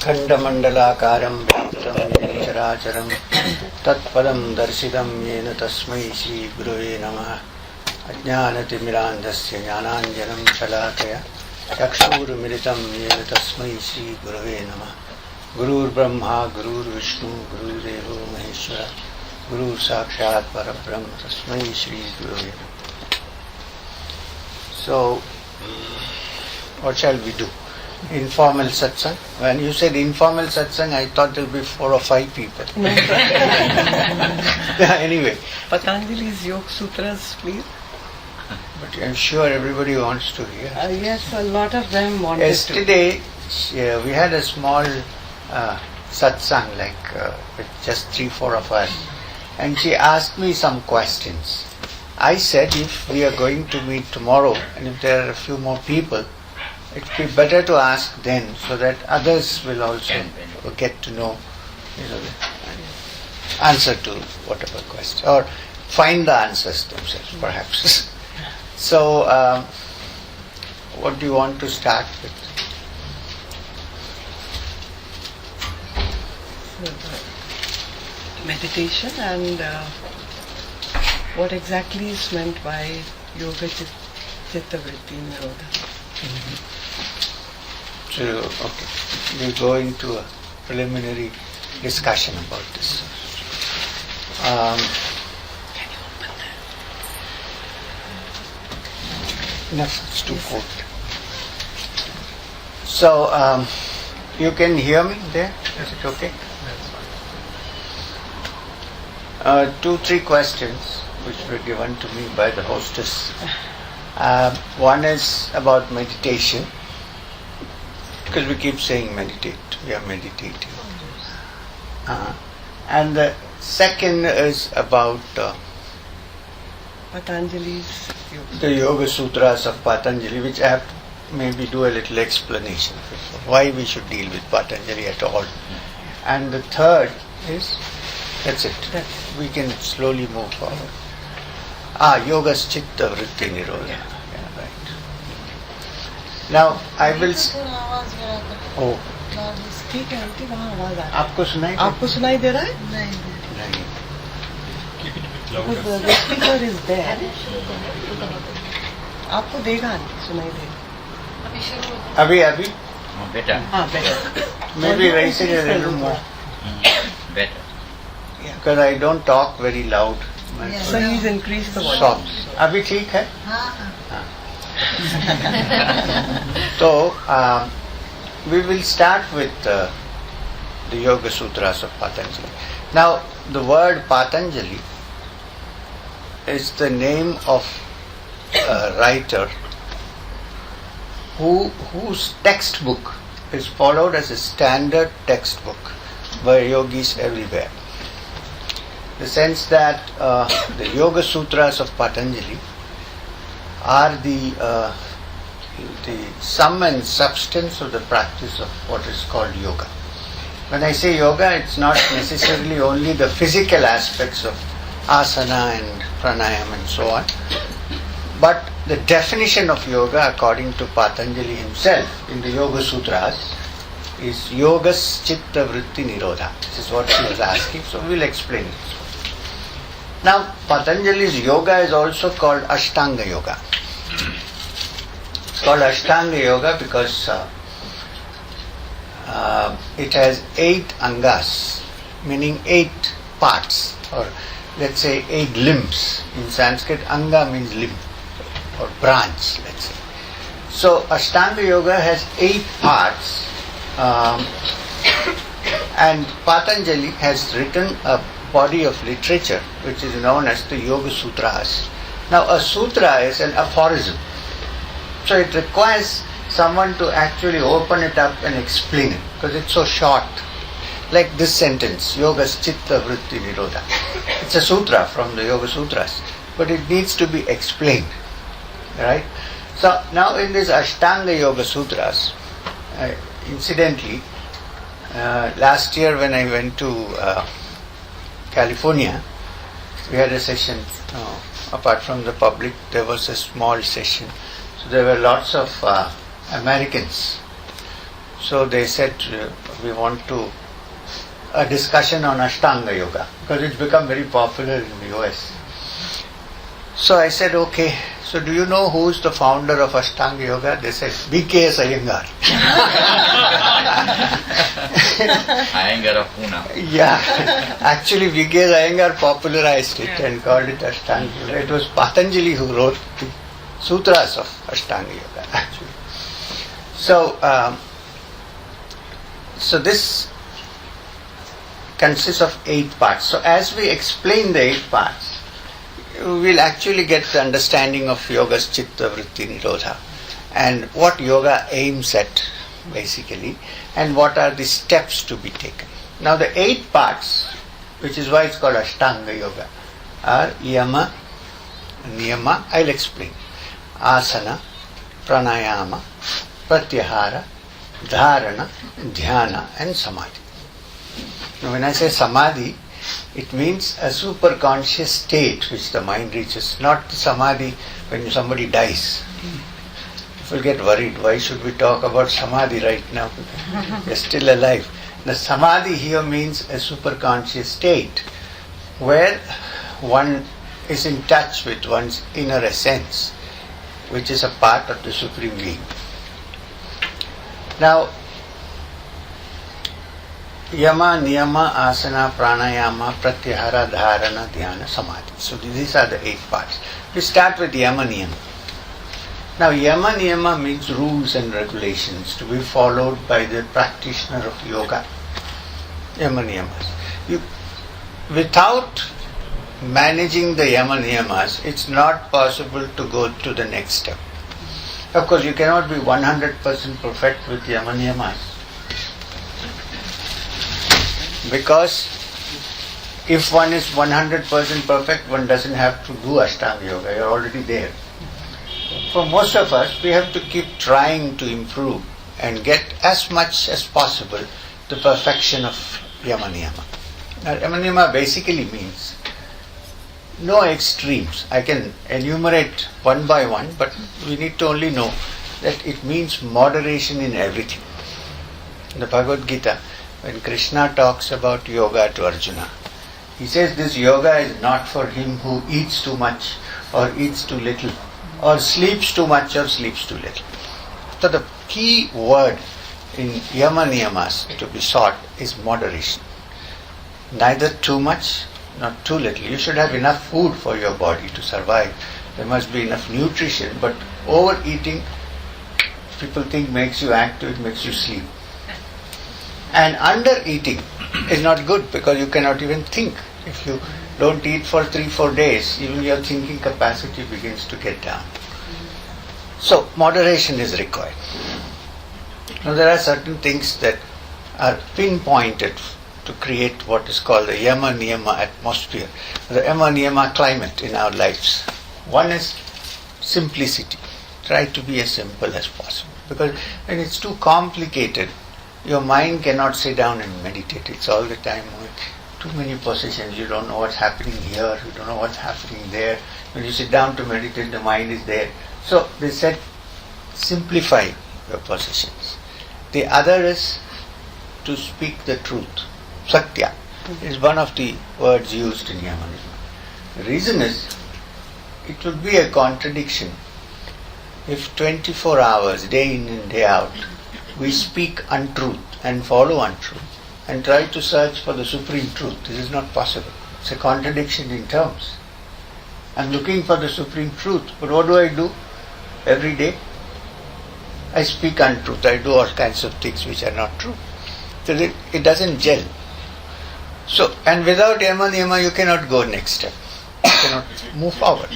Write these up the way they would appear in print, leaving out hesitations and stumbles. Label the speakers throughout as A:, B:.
A: अखण्डमण्डलाकारं व्याप्तं येन चराचरं तत्पदं दर्शितं येन तस्मै श्रीगुरवे नमः। अज्ञानतिमिरान्धस्य ज्ञानाञ्जनं शलाकया चक्षुरुन्मिलितं येन तस्मै श्रीगुरवे नमः। गुरुर्ब्रह्मा गुरुर्विष्णु गुरुर्देवो महेश्वर गुरुसाक्षात् परब्रह्म तस्मै श्रीगुरवे नमः। So, what shall we do? Informal satsang? When you said informal satsang, I thought there will be 4 or 5 people. Anyway.
B: Patanjali's Yoga Sutras, please.
A: But I'm sure everybody wants to hear.
B: Yes, a lot of them wanted
A: Yesterday, we had a small satsang, with just 3-4 of us. And she asked me some questions. I said if we are going to meet tomorrow and if there are a few more people, it would be better to ask then so that others will also get to know, the answer to whatever question or find the answers themselves perhaps. So, what do you want to start with?
B: meditation and what exactly is meant by Yoga Chitta Vritti Nirodha.
A: So, okay, we go into a preliminary discussion about this.
B: Can you open that?
A: Enough, it's too cold. So, you can hear me there? Is it okay? 2-3 questions which were given to me by the hostess. One is about meditation, because we keep saying meditate, we are meditating. And the second is about
B: Patanjali's
A: the Yoga Sutras of Patanjali, which I have to maybe do a little explanation for why we should deal with Patanjali at all. And the third is, that's it. We can slowly move forward. Yoga's Chitta Vritti Nirodha. Yeah, right. Now, I will... Oh.
B: ठीक है aunty वहाँ आवाज आ रही है
A: आपको सुनाई
B: आपको सुनाई दे रहा है
A: नहीं
B: because the speaker is there आपको देगा आंटी सुनाई देगा
A: अभी
C: better.
B: better
A: maybe raising a little more
C: Better.
A: because I don't talk very loud.
B: so he's increased the volume
A: Soft. अभी ठीक है So, we will start with the Yoga Sutras of Patanjali. Now, the word Patanjali is the name of a writer whose textbook is followed as a standard textbook by yogis everywhere. The sense that the Yoga Sutras of Patanjali are the sum and substance of the practice of what is called yoga. When I say yoga, it's not necessarily only the physical aspects of asana and pranayama and so on, but the definition of yoga according to Patanjali himself in the Yoga Sutras is Yoga's Chitta Vritti Nirodha. This is what he was asking, so we will explain it. Now, Patanjali's yoga is also called Ashtanga Yoga. It's called Ashtanga Yoga because it has 8 angas, meaning 8 parts, or let's say 8 limbs. In Sanskrit, anga means limb or branch, let's say. So, Ashtanga Yoga has 8 parts, and Patanjali has written a body of literature which is known as the Yoga Sutras. Now, a sutra is an aphorism. So it requires someone to actually open it up and explain it because it's so short. Like this sentence, Yoga's Chitta Vritti Nirodha. It's a sutra from the Yoga Sutras, but it needs to be explained. Right? So now in this Ashtanga Yoga Sutras, incidentally, last year when I went to California, we had a session. Apart from the public, there was a small session. So there were lots of Americans. So they said, we want to a discussion on Ashtanga Yoga because it's become very popular in the US. So I said, okay, so do you know who's the founder of Ashtanga Yoga? They said, B.K.S. Iyengar.
C: Iyengar of Pune.
A: Yeah, actually B.K.S. Iyengar popularized it and called it Ashtanga Yoga. It was Patanjali who wrote the sutras of Ashtanga Yoga actually. So, so this consists of 8 parts. So as we explain the 8 parts, we'll actually get the understanding of yoga's chitta, vritti, nirodha and what yoga aims at basically and what are the steps to be taken. Now the 8 parts, which is why it's called Ashtanga Yoga, are yama, niyama, I'll explain, asana, pranayama, pratyahara, dharana, dhyana and samadhi. Now when I say samadhi, it means a super conscious state which the mind reaches, not the samadhi when somebody dies. People get worried, why should we talk about samadhi right now? They're still alive. The samadhi here means a super conscious state where one is in touch with one's inner essence, which is a part of the Supreme Being. Now, yama, niyama, asana, pranayama, pratyahara, dharana, dhyana, samadhi. So these are the 8 parts. We start with yama, niyama. Now yama, niyama means rules and regulations to be followed by the practitioner of yoga. Yama, niyamas. Without managing the yama, niyamas, it's not possible to go to the next step. Of course, you cannot be 100% perfect with yama, niyamas. Because if one is 100% perfect, one doesn't have to do Ashtanga Yoga, you're already there. For most of us, we have to keep trying to improve and get as much as possible the perfection of Yama Niyama. Now, Yama Niyama basically means no extremes. I can enumerate one by one, but we need to only know that it means moderation in everything. In the Bhagavad Gita, when Krishna talks about yoga to Arjuna, he says this yoga is not for him who eats too much or eats too little or sleeps too much or sleeps too little. So the key word in yama niyamas to be sought is moderation. Neither too much nor too little. You should have enough food for your body to survive. There must be enough nutrition, but overeating, people think makes you active, it makes you sleep. And under eating is not good because you cannot even think. If you don't eat for 3-4 days, even your thinking capacity begins to get down. So moderation is required. Now there are certain things that are pinpointed to create what is called the yama niyama atmosphere, the yama niyama climate in our lives. One is simplicity. Try to be as simple as possible, because when it's too complicated, your mind cannot sit down and meditate. It's all the time too many positions. You don't know what's happening here, you don't know what's happening there. When you sit down to meditate, the mind is there. So they said, simplify your positions. The other is to speak the truth. Satya is one of the words used in Yama Niyama. The reason is, it would be a contradiction if 24 hours, day in and day out, we speak untruth and follow untruth and try to search for the supreme truth. This is not possible. It's a contradiction in terms. I'm looking for the supreme truth, but what do I do every day? I speak untruth. I do all kinds of things which are not true. So it doesn't gel. So, and without yama niyama, you cannot go next step. You cannot move forward.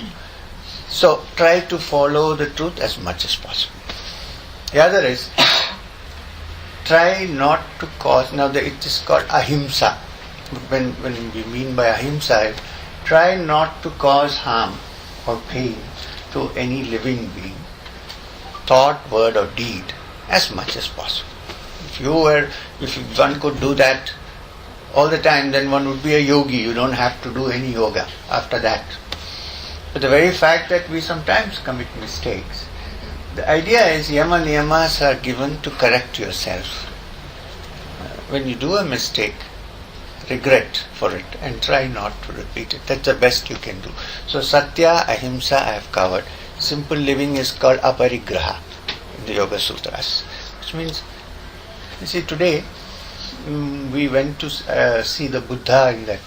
A: So try to follow the truth as much as possible. The other is, try not to cause, now it is called ahimsa. When we mean by ahimsa, try not to cause harm or pain to any living being, thought, word or deed, as much as possible. If one could do that all the time, then one would be a yogi. You don't have to do any yoga after that. But the very fact that we sometimes commit mistakes, the idea is yama niyamas are given to correct yourself. when you do a mistake, regret for it and try not to repeat it. That's the best you can do. So Satya, Ahimsa I have covered. Simple living is called Aparigraha in the Yoga Sutras, which means, you see, today we went to see the Buddha in that,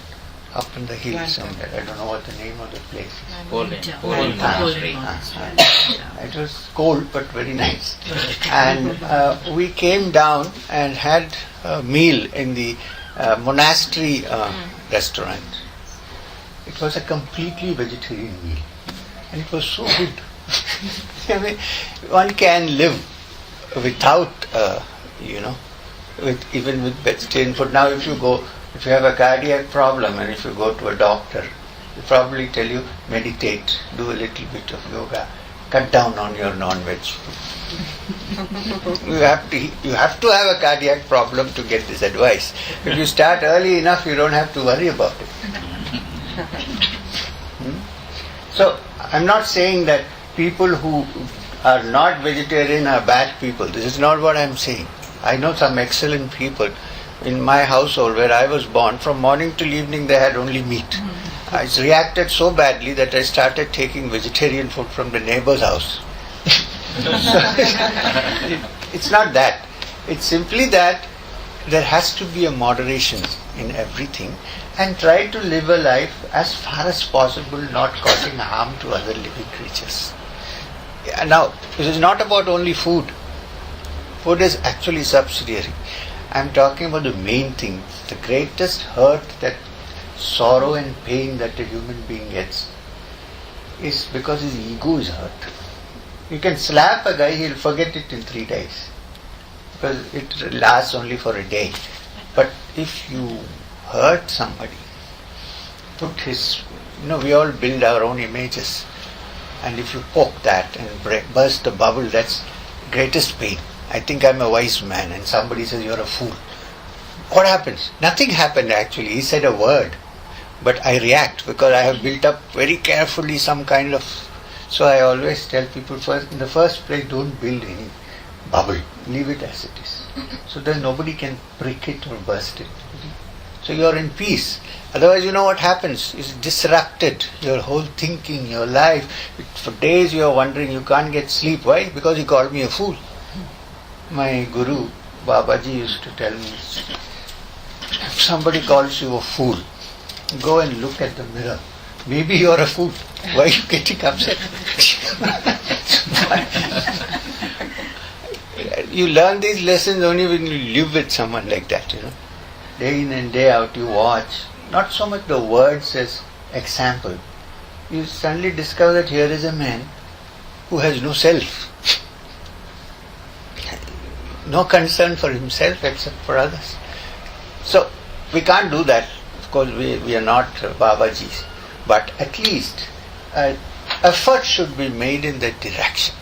A: up in the hill somewhere. I don't know what the name of the place is.
C: Holy monastery.
A: It was cold but very nice. And we came down and had a meal in the monastery restaurant. It was a completely vegetarian meal. And it was so good. I mean, one can live without, even with vegetarian food. Now if you have a cardiac problem and if you go to a doctor, they probably tell you meditate, do a little bit of yoga, cut down on your non-veg food. You have to have a cardiac problem to get this advice. If you start early enough, you don't have to worry about it. So I'm not saying that people who are not vegetarian are bad people. This is not what I'm saying. I know some excellent people. In my household where I was born, from morning till evening they had only meat. I reacted so badly that I started taking vegetarian food from the neighbor's house. It's not that. It's simply that there has to be a moderation in everything and try to live a life as far as possible not causing harm to other living creatures. Now, this is not about only food. Food is actually subsidiary. I'm talking about the main thing. The greatest hurt, that sorrow and pain that a human being gets is because his ego is hurt. You can slap a guy, he'll forget it in 3 days because it lasts only for a day. But if you hurt somebody, we all build our own images, and if you poke that and burst the bubble, that's greatest pain. I think I'm a wise man and somebody says you're a fool. What happens? Nothing happened actually. He said a word. But I react because I have built up very carefully some kind of... So I always tell people, in the first place, don't build any bubble. Leave it as it is. So that nobody can prick it or burst it. So you're in peace. Otherwise, you know what happens? It's disrupted. Your whole thinking, your life. For days you are wondering, you can't get sleep. Why? Because he called me a fool. My guru, Babaji, used to tell me, if somebody calls you a fool, go and look at the mirror. Maybe you're a fool. Why are you getting upset? You learn these lessons only when you live with someone like that, Day in and day out you watch. Not so much the words as example. You suddenly discover that here is a man who has no self. No concern for himself except for others. So we can't do that. Of course we are not Babajis. But at least effort should be made in that direction.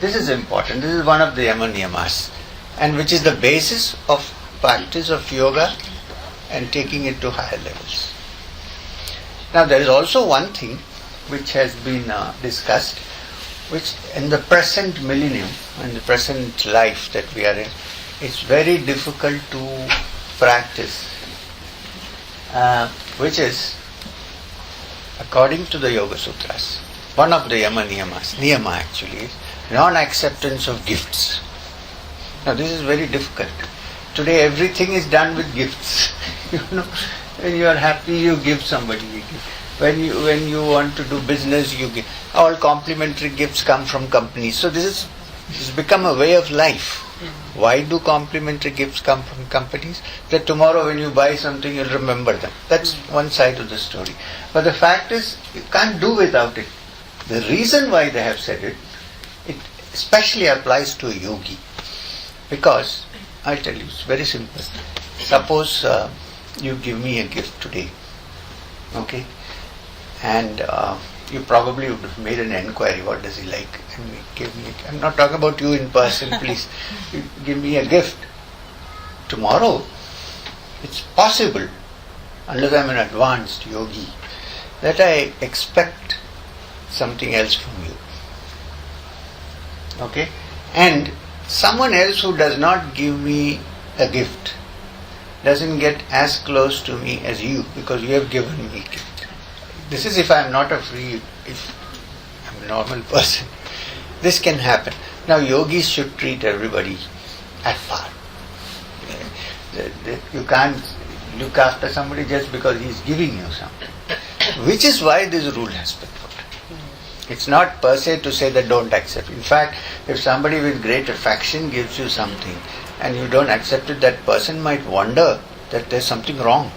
A: This is important. This is one of the Yama Niyamas, and which is the basis of practice of yoga and taking it to higher levels. Now there is also one thing which has been discussed, which in the present millennium, in the present life that we are in, it's very difficult to practice, which is, according to the Yoga Sutras, one of the Yama Niyamas, Niyama actually, is non-acceptance of gifts. Now this is very difficult. Today everything is done with gifts. When you are happy, you give somebody a gift. When you want to do business, you give. All complimentary gifts come from companies. So this has become a way of life. Why do complimentary gifts come from companies? That tomorrow when you buy something, you'll remember them. That's one side of the story. But the fact is, you can't do without it. The reason why they have said it especially applies to a yogi. Because, I'll tell you, it's very simple. Suppose you give me a gift today. Okay? And you probably would have made an enquiry, what does he like? And give me. I'm not talking about you in person, please. You give me a gift. Tomorrow, it's possible, unless I'm an advanced yogi, that I expect something else from you. Okay? And someone else who does not give me a gift doesn't get as close to me as you because you have given me gift. This is if I am not a free, if I am a normal person. This can happen. Now yogis should treat everybody at par. You can't look after somebody just because he is giving you something. Which is why this rule has been put. It's not per se to say that don't accept. In fact, if somebody with great affection gives you something and you don't accept it, that person might wonder that there's something wrong.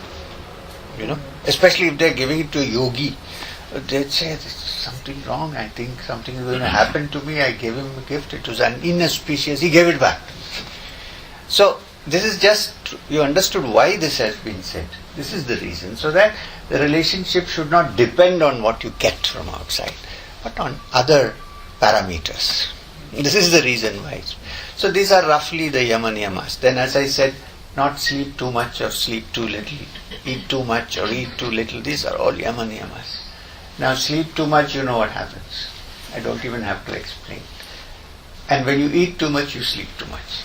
A: Especially if they're giving it to a yogi. They'd say, there's something wrong, I think something is going to happen to me, I gave him a gift, it was an inauspicious, he gave it back. So, this is just, you understood why this has been said. This is the reason. So that the relationship should not depend on what you get from outside, but on other parameters. This is the reason why. So these are roughly the yama niyamas. Then as I said, not sleep too much or sleep too little, eat too much or eat too little. These are all yama niyamas. Now sleep too much, you know what happens. I don't even have to explain. And when you eat too much, you sleep too much.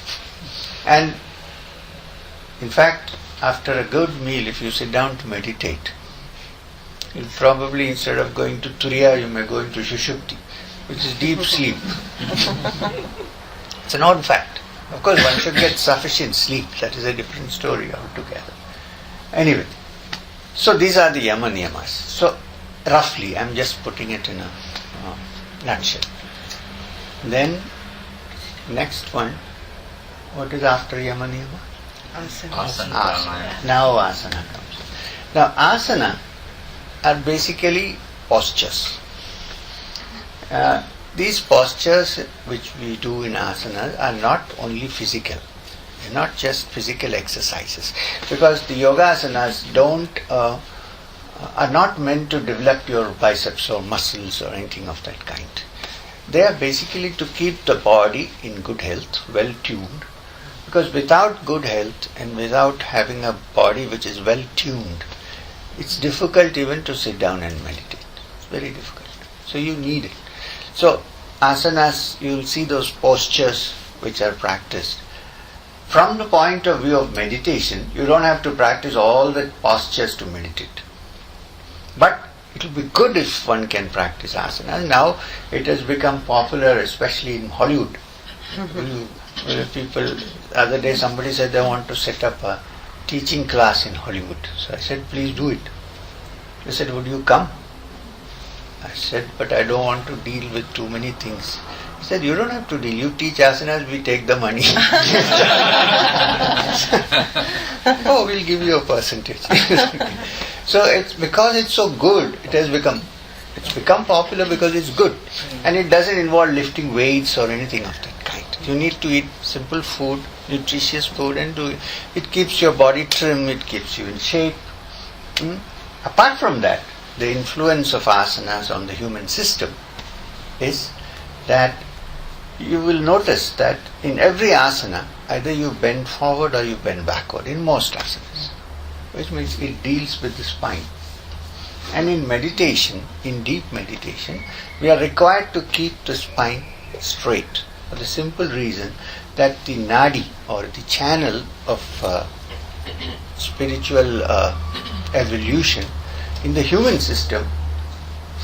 A: And in fact, after a good meal, if you sit down to meditate, you'll probably, instead of going to Turiya, you may go into Shushupti, which is deep sleep. It's a known fact. Of course, one should get sufficient sleep. That is a different story altogether. Anyway, so these are the yama niyamas. So, roughly, I'm just putting it in a nutshell. Then, next one, what is after yama niyama? Asana. Now asana comes. Now asana are basically postures. These postures which we do in asana are not only physical. They're not just physical exercises. Because the yoga asanas are not meant to develop your biceps or muscles or anything of that kind. They are basically to keep the body in good health, well tuned. Because without good health and without having a body which is well tuned, it's difficult even to sit down and meditate. It's very difficult. So you need it. So asanas, you'll see those postures which are practiced. From the point of view of meditation, you don't have to practice all the postures to meditate. But it will be good if one can practice asanas. Now it has become popular, especially in Hollywood. People, the other day somebody said they want to set up a teaching class in Hollywood. So I said, please do it. They said, would you come? I said, but I don't want to deal with too many things. He said, you don't have to deal. You teach asanas, we take the money. Oh, we'll give you a percentage. So it's because it's so good, it's become popular because it's good. And it doesn't involve lifting weights or anything of that kind. You need to eat simple food, nutritious food, and it keeps your body trim, it keeps you in shape. Apart from that, the influence of asanas on the human system is that you will notice that in every asana, either you bend forward or you bend backward, in most asanas, which means it deals with the spine. And in meditation, in deep meditation, we are required to keep the spine straight for the simple reason that the nadi or the channel of spiritual evolution in the human system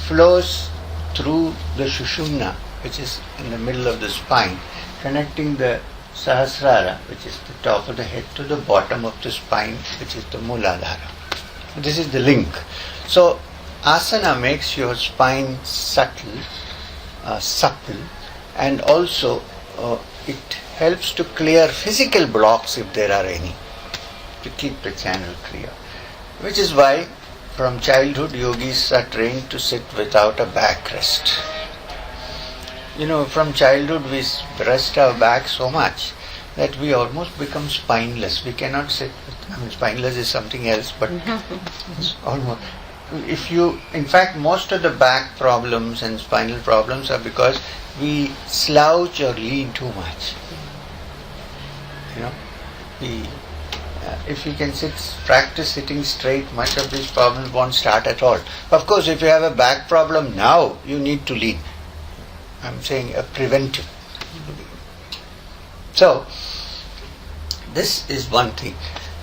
A: flows through the Shushumna, which is in the middle of the spine, connecting the Sahasrara, which is the top of the head, to the bottom of the spine, which is the Mooladhara. This is the link. So, asana makes your spine supple, and also it helps to clear physical blocks if there are any, to keep the channel clear. Which is why from childhood yogis are trained to sit without a backrest. From childhood we rest our back so much that we almost become spineless. We cannot sit spineless is something else, but it's almost. In fact, most of the back problems and spinal problems are because we slouch or lean too much. If you can practice sitting straight, much of these problems won't start at all. Of course, if you have a back problem now, you need to lean. I'm saying a preventive. So, this is one thing.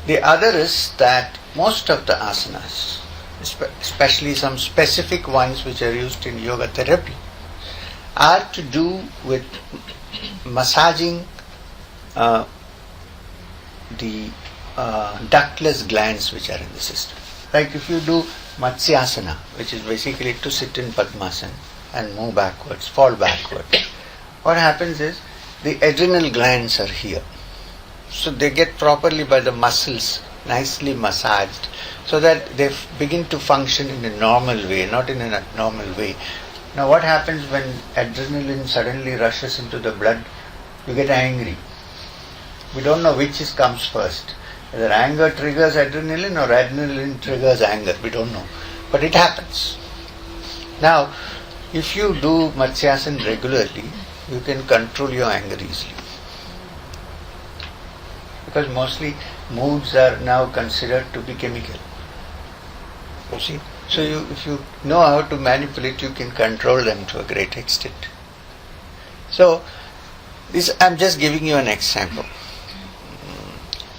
A: The other is that most of the asanas, especially some specific ones which are used in yoga therapy, are to do with massaging the ductless glands which are in the system. Like if you do Matsyasana, which is basically to sit in Padmasana and move backwards, fall backwards, what happens is the adrenal glands are here. So they get properly by the muscles nicely massaged so that they begin to function in a normal way, not in an abnormal way. Now what happens when adrenaline suddenly rushes into the blood? You get angry. We don't know which comes first. Whether anger triggers adrenaline or adrenaline triggers anger, we don't know. But it happens. Now, if you do Matsyasana regularly, you can control your anger easily. Because mostly moods are now considered to be chemical. You see? So if you know how to manipulate, you can control them to a great extent. So, I'm just giving you an example.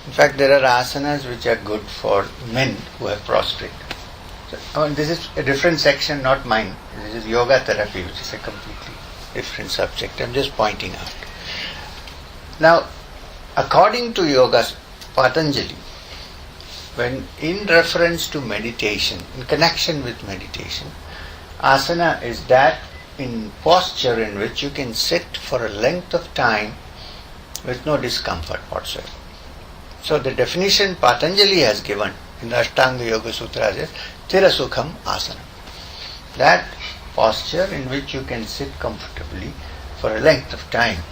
A: In fact, there are asanas which are good for men who have prostrate. So, this is a different section, not mine. This is yoga therapy, which is a completely different subject. I'm just pointing out. Now, according to Yoga Patanjali, when in reference to meditation, in connection with meditation, asana is that in posture in which you can sit for a length of time with no discomfort whatsoever. So the definition Patanjali has given in the Ashtanga Yoga Sutra is Thira Sukham Asana. That posture in which you can sit comfortably for a length of time,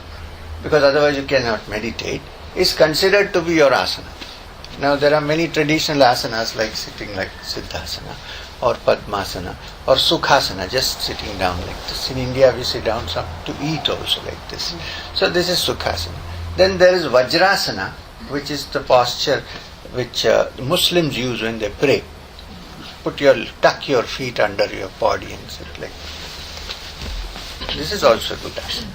A: because otherwise you cannot meditate, is considered to be your asana. Now there are many traditional asanas like sitting like Siddhasana or Padmasana or Sukhasana, just sitting down like this. In India we sit down some to eat also like this. So this is Sukhasana. Then there is Vajrasana, which is the posture which Muslims use when they pray. Tuck your feet under your body and sit like that. This is also good asana,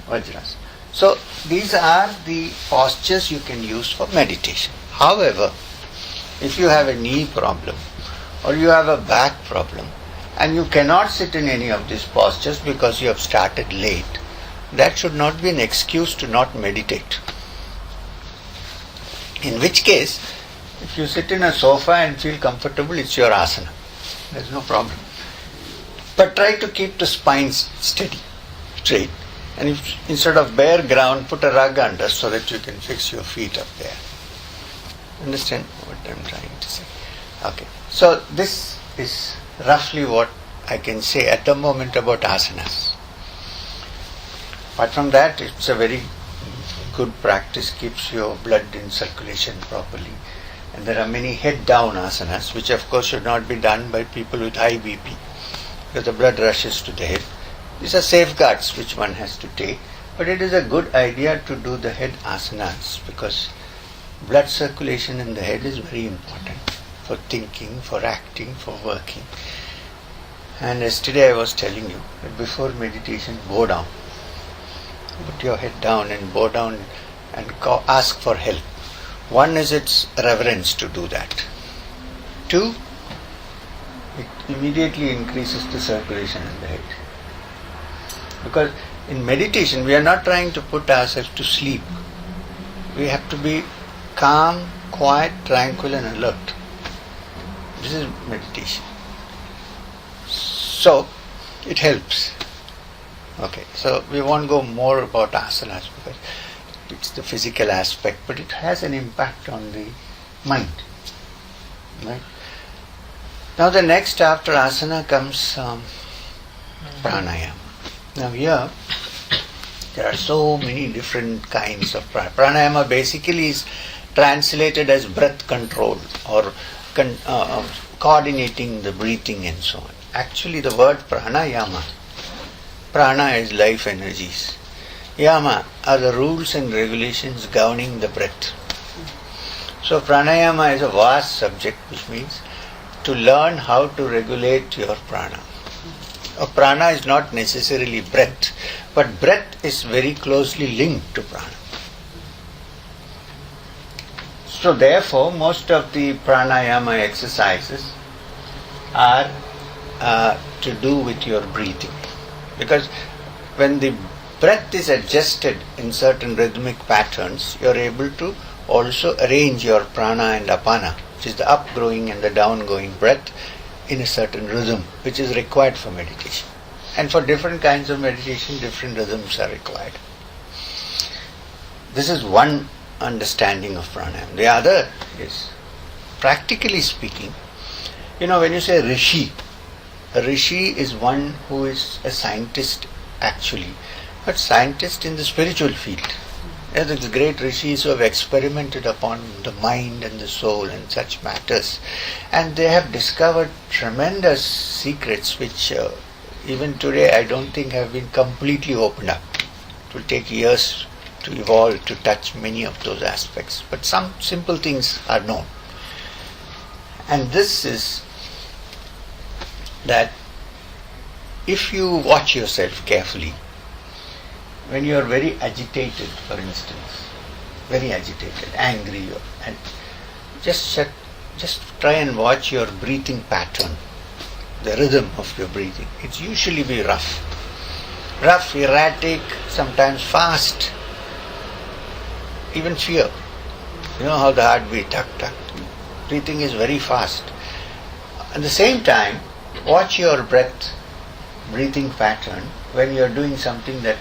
A: Vajrasana. So these are the postures you can use for meditation. However, if you have a knee problem or you have a back problem and you cannot sit in any of these postures because you have started late, that should not be an excuse to not meditate. In which case, if you sit in a sofa and feel comfortable, it's your asana. There's no problem. But try to keep the spine steady, straight. And if instead of bare ground, put a rug under so that you can fix your feet up there. Understand what I'm trying to say? Okay. So this is roughly what I can say at the moment about asanas. Apart from that, it's a very good practice, keeps your blood in circulation properly. And there are many head down asanas, which of course should not be done by people with high BP, because the blood rushes to the head. These are safeguards which one has to take, but it is a good idea to do the head asanas because blood circulation in the head is very important for thinking, for acting, for working. And yesterday I was telling you that before meditation, bow down. Put your head down and bow down and ask for help. One is its reverence to do that. Two, it immediately increases the circulation in the head. Because in meditation we are not trying to put ourselves to sleep. We have to be calm, quiet, tranquil and alert. This is meditation. So it helps. Okay, so we won't go more about asanas because it's the physical aspect, but it has an impact on the mind. Right? Now the next after asana comes pranayama. Now here there are so many different kinds of pranayama. Pranayama basically is translated as breath control or coordinating the breathing and so on. Actually the word pranayama, prana is life energies. Yama are the rules and regulations governing the breath. So pranayama is a vast subject, which means to learn how to regulate your prana. Prana is not necessarily breath, but breath is very closely linked to prana. So therefore, most of the pranayama exercises are to do with your breathing. Because when the breath is adjusted in certain rhythmic patterns, you are able to also arrange your prana and apana, which is the upgoing and the downgoing breath, in a certain rhythm, which is required for meditation. And for different kinds of meditation, different rhythms are required. This is one understanding of pranayama. The other is, practically speaking, when you say rishi, a rishi is one who is a scientist actually, but scientist in the spiritual field. There are great rishis who have experimented upon the mind and the soul and such matters, and they have discovered tremendous secrets which even today I don't think have been completely opened up. It will take years to evolve to touch many of those aspects, but some simple things are known. And this is that if you watch yourself carefully, when you are very agitated, for instance, very agitated, angry, and just try and watch your breathing pattern, the rhythm of your breathing. It's usually be rough, erratic, sometimes fast, even fear. You know how the heart beats, tuck, tuck. Breathing is very fast. At the same time, watch your breathing pattern when you are doing something that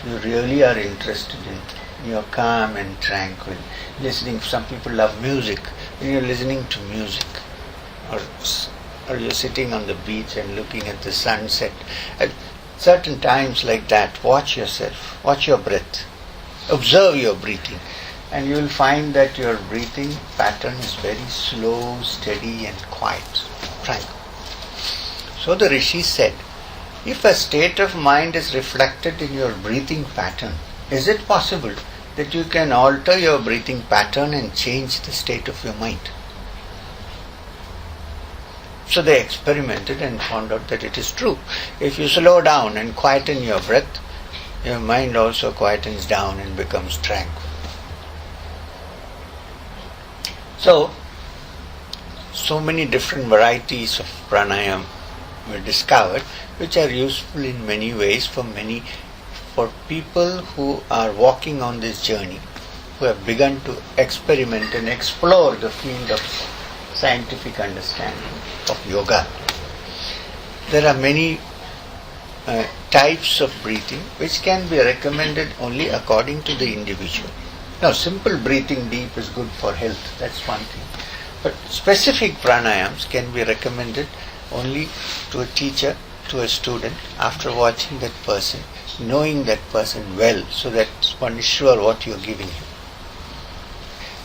A: you really are interested in. You are calm and tranquil. Listening, some people love music. When you are listening to music, or you are sitting on the beach and looking at the sunset, at certain times like that, watch yourself, watch your breath, observe your breathing, and you will find that your breathing pattern is very slow, steady and quiet, tranquil. So the Rishi said, if a state of mind is reflected in your breathing pattern, is it possible that you can alter your breathing pattern and change the state of your mind? So they experimented and found out that it is true. If you slow down and quieten your breath, your mind also quietens down and becomes tranquil. So many different varieties of pranayama were discovered, which are useful in many ways for people who are walking on this journey, who have begun to experiment and explore the field of scientific understanding of yoga. There are many types of breathing which can be recommended only according to the individual. Now, simple breathing deep is good for health, that's one thing. But specific pranayams can be recommended only to a teacher, to a student, after watching that person, knowing that person well, so that one is sure what you are giving him.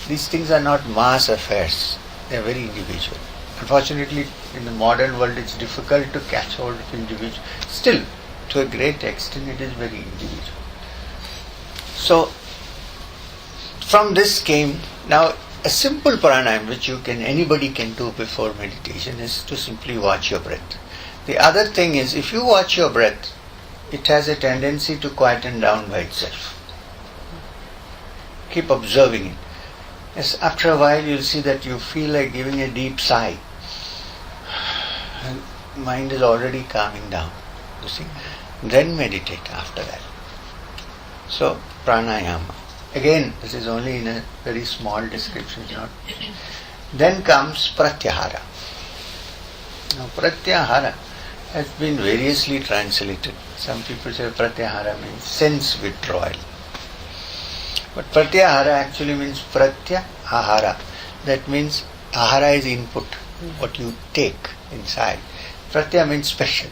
A: These things are not mass affairs, they are very individual. Unfortunately, in the modern world it's difficult to catch hold of individual. Still, to a great extent it is very individual. So, from this came, now a simple pranayam which anybody can do before meditation is to simply watch your breath. The other thing is, if you watch your breath, it has a tendency to quieten down by itself. Keep observing it. Yes, after a while you'll see that you feel like giving a deep sigh. And mind is already calming down. You see? Then meditate after that. So, pranayama. Again, this is only in a very small description. Then comes pratyahara. Now, pratyahara has been variously translated. Some people say pratyahara means sense withdrawal. But pratyahara actually means pratyahara. That means ahara is input, what you take inside. Pratya means special.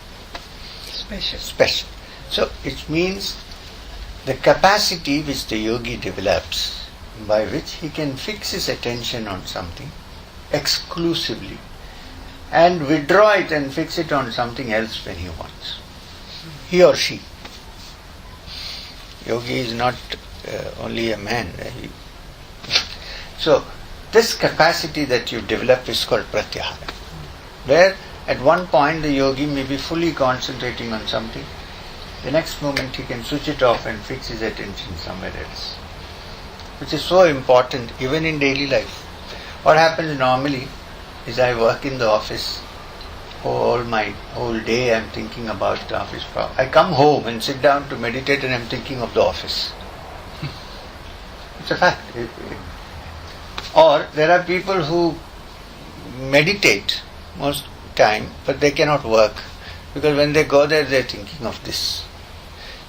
A: Special. So it means the capacity which the yogi develops, by which he can fix his attention on something exclusively and withdraw it and fix it on something else when he wants. He or she. Yogi is not only a man. So, this capacity that you develop is called pratyahara, where at one point the yogi may be fully concentrating on something, the next moment he can switch it off and fix his attention somewhere else. which is so important even in daily life. What happens normally is I work in the office. My whole day I'm thinking about the office problem. I come home and sit down to meditate and I'm thinking of the office. It's a fact. Or there are people who meditate most time, but they cannot work because when they go there they're thinking of this.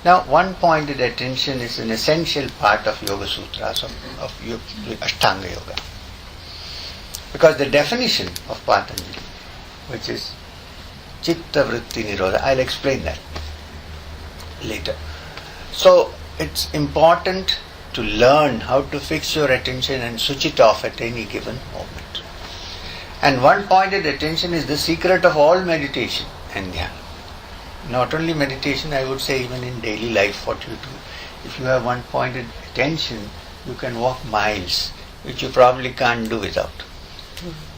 A: Now, one-pointed attention is an essential part of Yoga Sutras, of Ashtanga Yoga. Because the definition of Patanjali, which is Chitta Vritti Nirodha, I'll explain that later. So, it's important to learn how to fix your attention and switch it off at any given moment. And one-pointed attention is the secret of all meditation and dhyana. Not only meditation, I would say even in daily life what you do. If you have one-pointed attention, you can walk miles, which you probably can't do without.